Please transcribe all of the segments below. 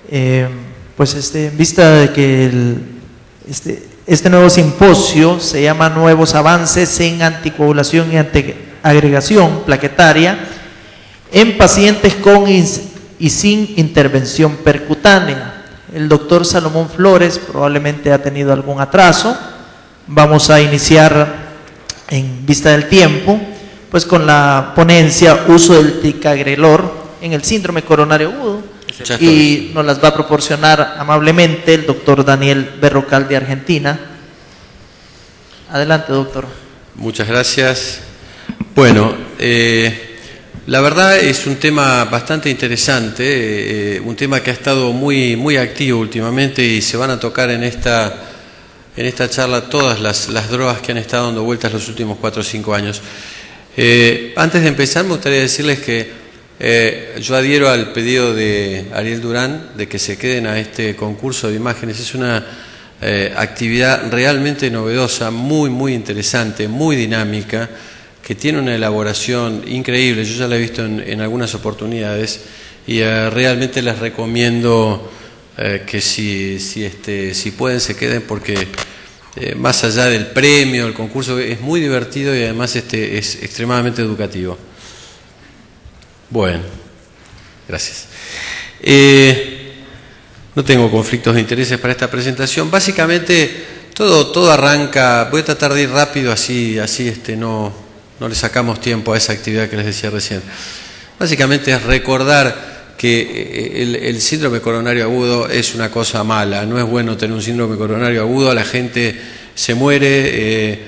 Pues en vista de que este nuevo simposio se llama Nuevos Avances en Anticoagulación y Antiagregación Plaquetaria en pacientes con y sin intervención percutánea. El doctor Salomón Flores probablemente ha tenido algún atraso. Vamos a iniciar, en vista del tiempo, pues con la ponencia Uso del ticagrelor en el síndrome coronario agudo, y nos las va a proporcionar amablemente el doctor Daniel Berrocal de Argentina. Adelante, doctor. Muchas gracias. Bueno, la verdad es un tema bastante interesante, un tema que ha estado muy activo últimamente, y se van a tocar en esta charla todas las drogas que han estado dando vueltas los últimos 4 o 5 años. Antes de empezar, me gustaría decirles que yo adhiero al pedido de Ariel Durán de que se queden a este concurso de imágenes. Es una actividad realmente novedosa, muy interesante, muy dinámica, que tiene una elaboración increíble. Yo ya la he visto en algunas oportunidades, y realmente les recomiendo que si pueden se queden, porque más allá del premio, el concurso es muy divertido y además es extremadamente educativo. Bueno, gracias. No tengo conflictos de intereses para esta presentación. Básicamente todo arranca. Voy a tratar de ir rápido, así no le sacamos tiempo a esa actividad que les decía recién. Básicamente es recordar que el síndrome coronario agudo es una cosa mala. No es bueno tener un síndrome coronario agudo. La gente se muere,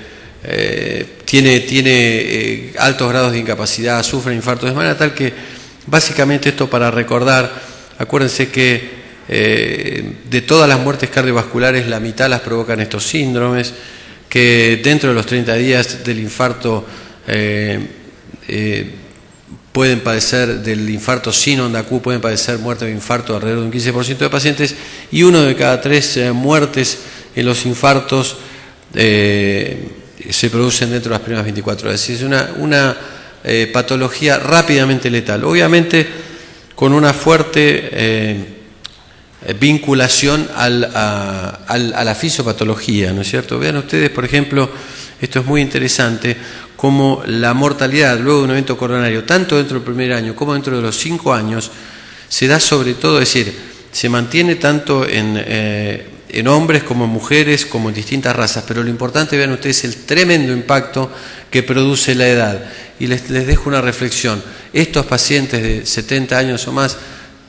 tiene altos grados de incapacidad, sufre infartos, de manera tal que básicamente esto para recordar. Acuérdense que de todas las muertes cardiovasculares la mitad las provocan estos síndromes, que dentro de los 30 días del infarto pueden padecer del infarto sin onda Q, pueden padecer muerte de infarto alrededor de un 15% de pacientes, y 1 de cada 3 muertes en los infartos se producen dentro de las primeras 24 horas. Es una patología rápidamente letal, obviamente con una fuerte vinculación a la fisiopatología, ¿no es cierto? Vean ustedes, por ejemplo, esto es muy interesante, como la mortalidad luego de un evento coronario, tanto dentro del primer año como dentro de los 5 años, se da sobre todo, es decir, se mantiene tanto en hombres como en mujeres, como en distintas razas, pero lo importante, vean ustedes, el tremendo impacto que produce la edad. Y les dejo una reflexión. Estos pacientes de 70 años o más,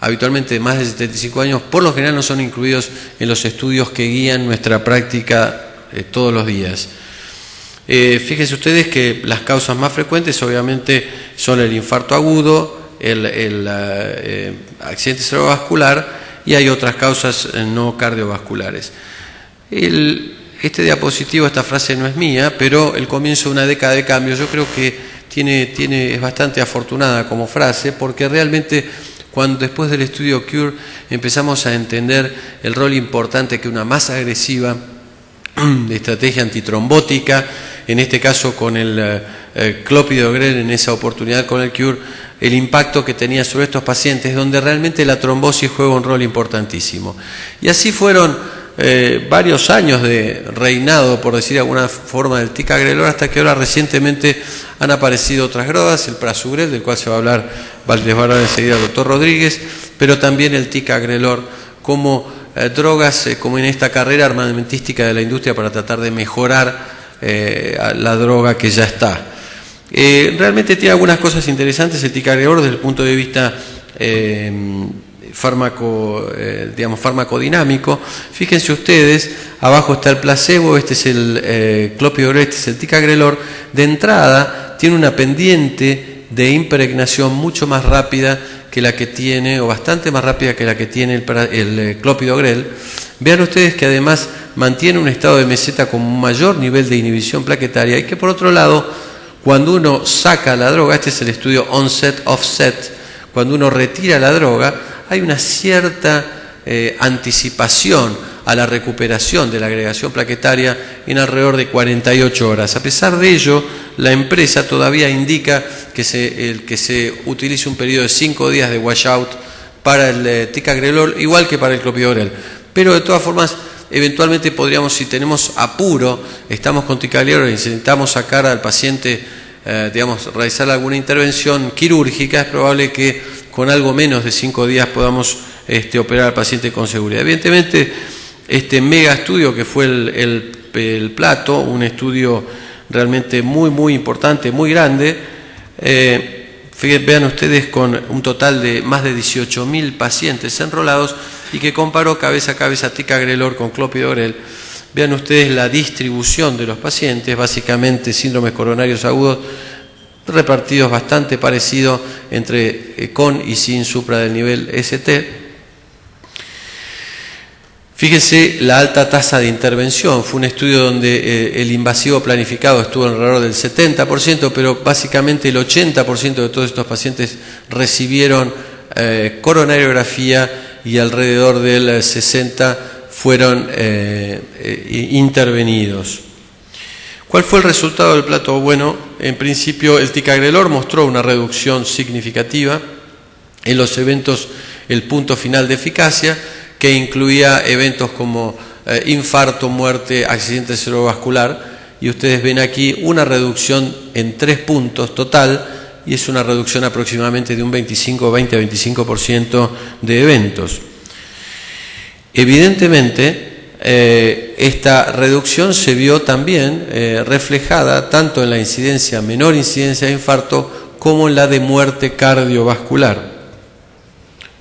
habitualmente más de 75 años, por lo general no son incluidos en los estudios que guían nuestra práctica todos los días. Fíjense ustedes que las causas más frecuentes obviamente son el infarto agudo, el accidente cerebrovascular, y hay otras causas no cardiovasculares. Este diapositivo, esta frase no es mía, pero el comienzo de una década de cambio, yo creo que es bastante afortunada como frase, porque realmente cuando después del estudio CURE empezamos a entender el rol importante que una más agresiva estrategia antitrombótica, en este caso con el clopidogrel, en esa oportunidad con el CURE, el impacto que tenía sobre estos pacientes, donde realmente la trombosis juega un rol importantísimo. Y así fueron varios años de reinado, por decir de alguna forma, del ticagrelor, hasta que ahora recientemente han aparecido otras drogas, el prasugrel, del cual se va a hablar, les va a hablar enseguida el doctor Rodríguez, pero también el ticagrelor como drogas, como en esta carrera armamentística de la industria para tratar de mejorar la droga que ya está. Realmente tiene algunas cosas interesantes el ticagrelor desde el punto de vista farmacodinámico. Fíjense ustedes, abajo está el placebo, este es el clopidogrel, este es el ticagrelor. De entrada tiene una pendiente de impregnación mucho más rápida que la que tiene, o bastante más rápida que la que tiene el clopidogrel. Vean ustedes que además mantiene un estado de meseta con un mayor nivel de inhibición plaquetaria, y que por otro lado, cuando uno saca la droga, este es el estudio onset-offset, cuando uno retira la droga, hay una cierta anticipación a la recuperación de la agregación plaquetaria en alrededor de 48 horas. A pesar de ello, la empresa todavía indica que se utilice un periodo de 5 días de washout para el ticagrelor, igual que para el clopidogrel. Pero de todas formas, eventualmente podríamos, si tenemos apuro, estamos con ticagrelor y necesitamos sacar al paciente, digamos, realizar alguna intervención quirúrgica, es probable que con algo menos de 5 días podamos operar al paciente con seguridad. Evidentemente, este mega estudio que fue el Plato, un estudio realmente muy importante, muy grande, vean ustedes con un total de más de 18.000 pacientes enrolados y que comparó cabeza a cabeza ticagrelor con clopidogrel. Vean ustedes la distribución de los pacientes, básicamente síndromes coronarios agudos repartidos bastante parecido entre con y sin supra del nivel ST. Fíjense la alta tasa de intervención, fue un estudio donde el invasivo planificado estuvo alrededor del 70%, pero básicamente el 80% de todos estos pacientes recibieron coronariografía y alrededor del 60% fueron intervenidos. ¿Cuál fue el resultado del Plato? Bueno, en principio el ticagrelor mostró una reducción significativa en los eventos, el punto final de eficacia, que incluía eventos como infarto, muerte, accidente cerebrovascular, y ustedes ven aquí una reducción en 3 puntos total, y es una reducción aproximadamente de un 20 a 25% de eventos. Evidentemente, esta reducción se vio también reflejada tanto en la incidencia, menor incidencia de infarto, como en la de muerte cardiovascular.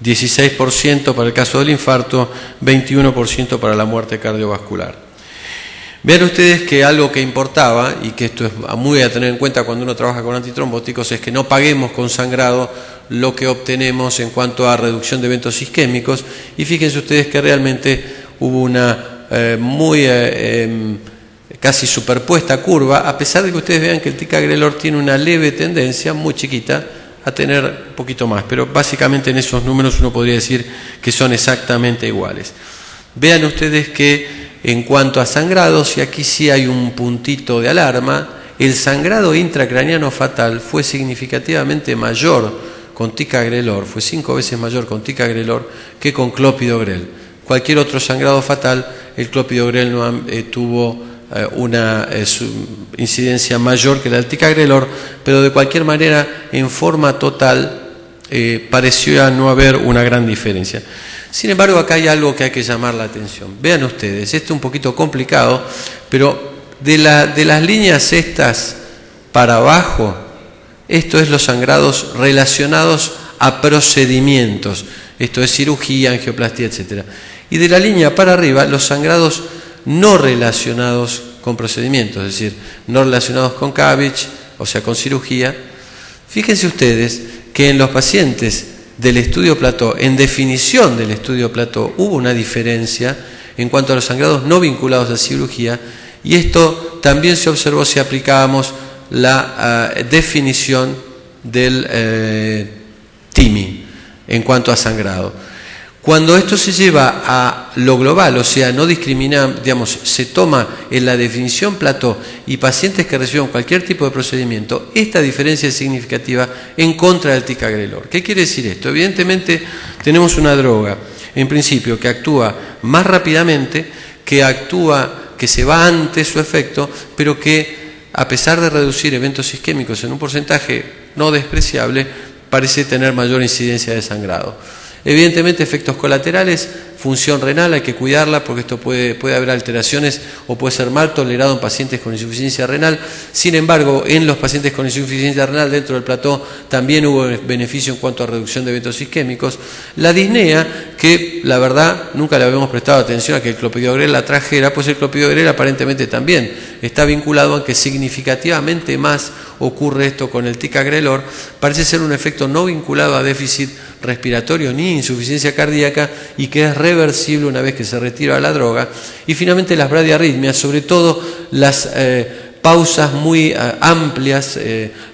16% para el caso del infarto, 21% para la muerte cardiovascular. Vean ustedes que algo que importaba, y que esto es muy a tener en cuenta cuando uno trabaja con antitrombóticos, es que no paguemos con sangrado lo que obtenemos en cuanto a reducción de eventos isquémicos, y fíjense ustedes que realmente hubo una casi superpuesta curva, a pesar de que ustedes vean que el ticagrelor tiene una leve tendencia, muy chiquita, a tener un poquito más, pero básicamente en esos números uno podría decir que son exactamente iguales. Vean ustedes que en cuanto a sangrados, y aquí sí hay un puntito de alarma, el sangrado intracraniano fatal fue significativamente mayor con ticagrelor, fue 5 veces mayor con ticagrelor que con clopidogrel. Cualquier otro sangrado fatal, el clopidogrel no tuvo una incidencia mayor que la del ticagrelor, pero de cualquier manera, en forma total, pareció no haber una gran diferencia. Sin embargo, acá hay algo que hay que llamar la atención. Vean ustedes, esto es un poquito complicado, pero de las líneas estas para abajo, esto es los sangrados relacionados a procedimientos, esto es cirugía, angioplastia, etc. Y de la línea para arriba, los sangrados no relacionados con procedimientos, es decir, no relacionados con CABG, o sea, con cirugía. Fíjense ustedes que en los pacientes del estudio Plato, en definición del estudio Plato, hubo una diferencia en cuanto a los sangrados no vinculados a cirugía, y esto también se observó si aplicábamos la definición del TIMI en cuanto a sangrado. Cuando esto se lleva a lo global, o sea, no discrimina, digamos, se toma en la definición Plato y pacientes que reciben cualquier tipo de procedimiento, esta diferencia es significativa en contra del ticagrelor. ¿Qué quiere decir esto? Evidentemente tenemos una droga, en principio, que actúa más rápidamente, que se va antes su efecto, pero que a pesar de reducir eventos isquémicos en un porcentaje no despreciable, parece tener mayor incidencia de sangrado. Evidentemente, efectos colaterales, función renal, hay que cuidarla porque esto puede haber alteraciones o puede ser mal tolerado en pacientes con insuficiencia renal. Sin embargo, en los pacientes con insuficiencia renal dentro del Plató también hubo beneficio en cuanto a reducción de eventos isquémicos. La disnea, que la verdad nunca le habíamos prestado atención a que el clopidogrel la trajera, pues el clopidogrel aparentemente también está vinculado a que significativamente más ocurre esto con el ticagrelor. Parece ser un efecto no vinculado a déficit respiratorio ni insuficiencia cardíaca y que es reversible una vez que se retira la droga. Y finalmente las bradiarritmias, sobre todo las pausas muy amplias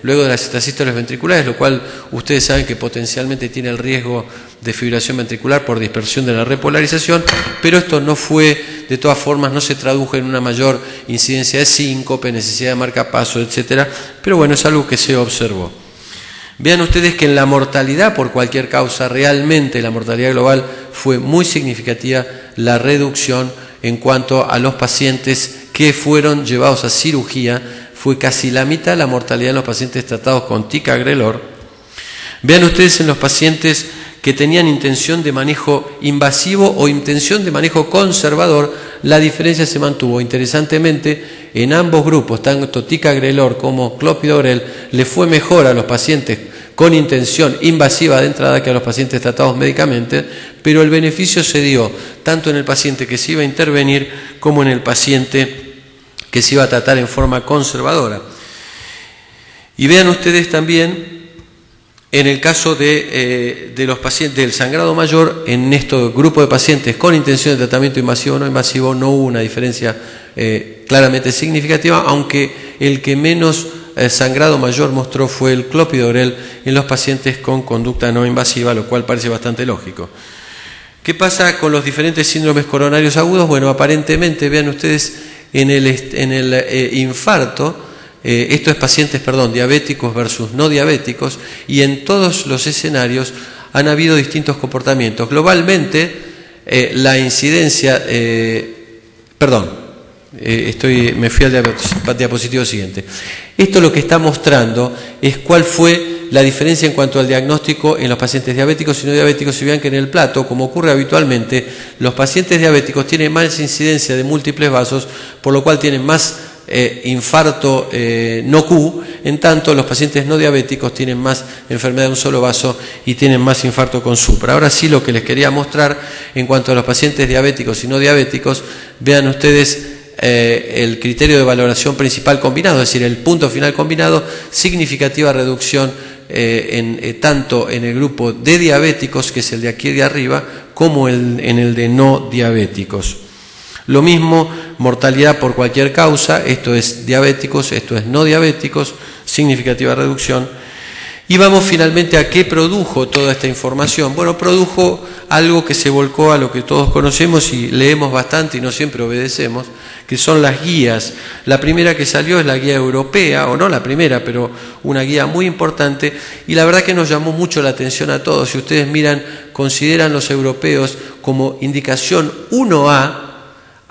luego de las extrasístoles ventriculares, lo cual ustedes saben que potencialmente tiene el riesgo de fibrilación ventricular por dispersión de la repolarización, pero esto no fue, de todas formas, no se tradujo en una mayor incidencia de síncope, necesidad de marcapaso, etc. Pero bueno, es algo que se observó. Vean ustedes que en la mortalidad por cualquier causa, realmente la mortalidad global fue muy significativa la reducción en cuanto a los pacientes que fueron llevados a cirugía. Fue casi la mitad la mortalidad en los pacientes tratados con ticagrelor. Vean ustedes en los pacientes que tenían intención de manejo invasivo o intención de manejo conservador, la diferencia se mantuvo. Interesantemente, en ambos grupos, tanto ticagrelor como clopidogrel, le fue mejor a los pacientes con intención invasiva de entrada que a los pacientes tratados médicamente, pero el beneficio se dio tanto en el paciente que se iba a intervenir como en el paciente que se iba a tratar en forma conservadora. Y vean ustedes también, en el caso de los pacientes del sangrado mayor, en este grupo de pacientes con intención de tratamiento invasivo o no invasivo, no hubo una diferencia claramente significativa, aunque el que menos sangrado mayor mostró fue el clopidogrel en los pacientes con conducta no invasiva, lo cual parece bastante lógico. ¿Qué pasa con los diferentes síndromes coronarios agudos? Bueno, aparentemente, vean ustedes, en el infarto, esto es pacientes, diabéticos versus no diabéticos, y en todos los escenarios han habido distintos comportamientos. Globalmente, la incidencia, me fui al diapositivo siguiente. Esto lo que está mostrando es cuál fue la diferencia en cuanto al diagnóstico en los pacientes diabéticos y no diabéticos. Si vean que en el plato, como ocurre habitualmente, los pacientes diabéticos tienen más incidencia de múltiples vasos, por lo cual tienen más infarto no Q, en tanto los pacientes no diabéticos tienen más enfermedad de un solo vaso y tienen más infarto con supra. Ahora sí, lo que les quería mostrar en cuanto a los pacientes diabéticos y no diabéticos, vean ustedes el criterio de valoración principal combinado, es decir, el punto final combinado, significativa reducción tanto en el grupo de diabéticos, que es el de aquí de arriba, como en el de no diabéticos. Lo mismo, mortalidad por cualquier causa, esto es diabéticos, esto es no diabéticos, significativa reducción. Y vamos finalmente a qué produjo toda esta información. Bueno, produjo algo que se volcó a lo que todos conocemos y leemos bastante y no siempre obedecemos, que son las guías. La primera que salió es la guía europea, o no la primera, pero una guía muy importante, y la verdad que nos llamó mucho la atención a todos. Si ustedes miran, consideran los europeos como indicación 1A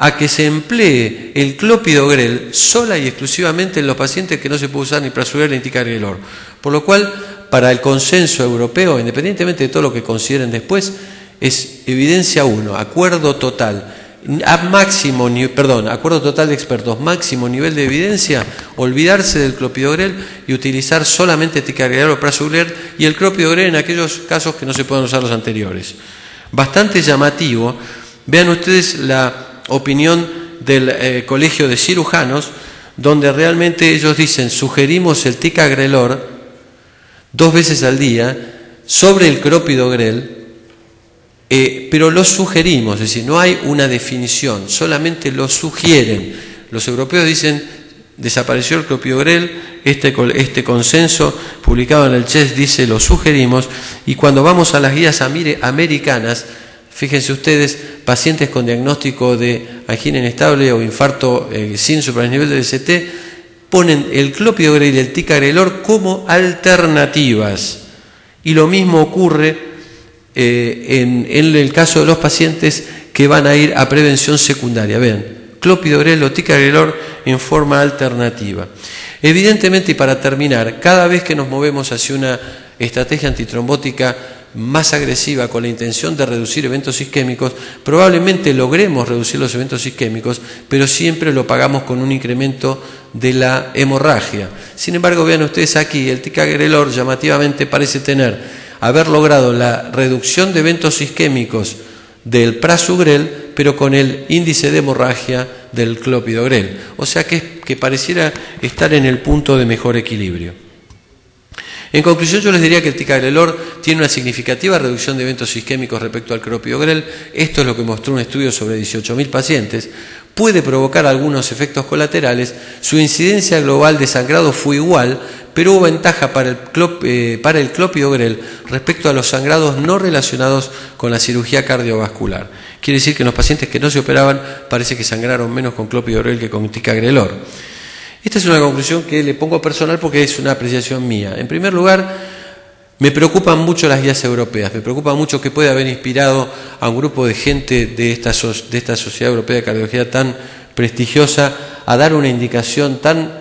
a que se emplee el clopidogrel sola y exclusivamente en los pacientes que no se puede usar ni prasugrel ni ticagrelor. Por lo cual, para el consenso europeo, independientemente de todo lo que consideren después, es evidencia 1, acuerdo total. Acuerdo total de expertos, máximo nivel de evidencia, olvidarse del clopidogrel y utilizar solamente ticagrelor o prasugrel, y el clopidogrel en aquellos casos que no se puedan usar los anteriores. Bastante llamativo. Vean ustedes la opinión del Colegio de Cirujanos, donde realmente ellos dicen: sugerimos el ticagrelor 2 veces al día sobre el clopidogrel, pero lo sugerimos, es decir, no hay una definición, solamente lo sugieren. Los europeos dicen: desapareció el clopidogrel, este consenso publicado en el CHES dice: lo sugerimos. Y cuando vamos a las guías americanas, fíjense ustedes, pacientes con diagnóstico de angina inestable o infarto sin supranivel del ST, ponen el clopidogrel y el ticagrelor como alternativas. Y lo mismo ocurre en el caso de los pacientes que van a ir a prevención secundaria. Vean, clopidogrel o ticagrelor en forma alternativa. Evidentemente, y para terminar, cada vez que nos movemos hacia una estrategia antitrombótica más agresiva con la intención de reducir eventos isquémicos, probablemente logremos reducir los eventos isquémicos, pero siempre lo pagamos con un incremento de la hemorragia. Sin embargo, vean ustedes aquí, el ticagrelor llamativamente parece haber logrado la reducción de eventos isquémicos del prasugrel, pero con el índice de hemorragia del clopidogrel. O sea que pareciera estar en el punto de mejor equilibrio. En conclusión, yo les diría que el ticagrelor tiene una significativa reducción de eventos isquémicos respecto al clopidogrel. Esto es lo que mostró un estudio sobre 18.000 pacientes. Puede provocar algunos efectos colaterales. Su incidencia global de sangrado fue igual, pero hubo ventaja para el clopidogrel respecto a los sangrados no relacionados con la cirugía cardiovascular. Quiere decir que en los pacientes que no se operaban parece que sangraron menos con clopidogrel que con ticagrelor. Esta es una conclusión que le pongo personal porque es una apreciación mía. En primer lugar, Me preocupan mucho las guías europeas, me preocupa mucho que pueda haber inspirado a un grupo de gente de esta Sociedad Europea de Cardiología tan prestigiosa a dar una indicación tan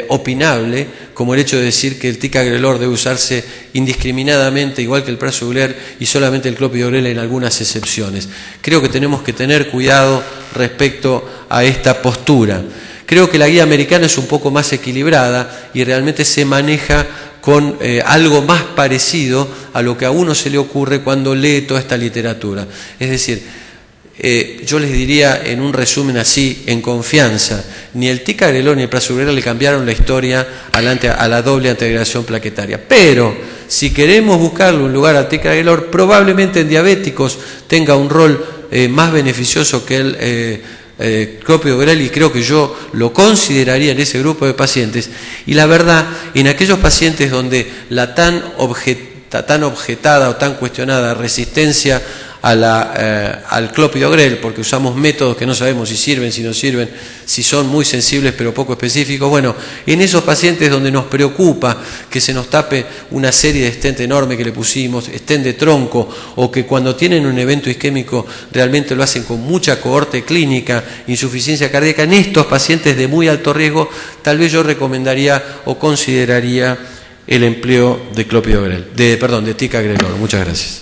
opinable como el hecho de decir que el ticagrelor debe usarse indiscriminadamente, igual que el prasugrel, y solamente el clopidogrel en algunas excepciones. Creo que tenemos que tener cuidado respecto a esta postura. Creo que la guía americana es un poco más equilibrada y realmente se maneja con algo más parecido a lo que a uno se le ocurre cuando lee toda esta literatura. Es decir, yo les diría en un resumen así, en confianza, ni el ticagrelor ni el prasugrel le cambiaron la historia a la doble antiagregación plaquetaria. Pero si queremos buscarle un lugar al ticagrelor, probablemente en diabéticos tenga un rol más beneficioso que el clopidogrel, y creo que yo lo consideraría en ese grupo de pacientes. Y la verdad, en aquellos pacientes donde la tan objetada o tan cuestionada resistencia al clopidogrel, porque usamos métodos que no sabemos si sirven, si no sirven, si son muy sensibles pero poco específicos. Bueno, en esos pacientes donde nos preocupa que se nos tape una serie de stent enorme que le pusimos, stent de tronco, o que cuando tienen un evento isquémico realmente lo hacen con mucha cohorte clínica, insuficiencia cardíaca, en estos pacientes de muy alto riesgo, tal vez yo recomendaría o consideraría el empleo de clopidogrel, de ticagrelor. Muchas gracias.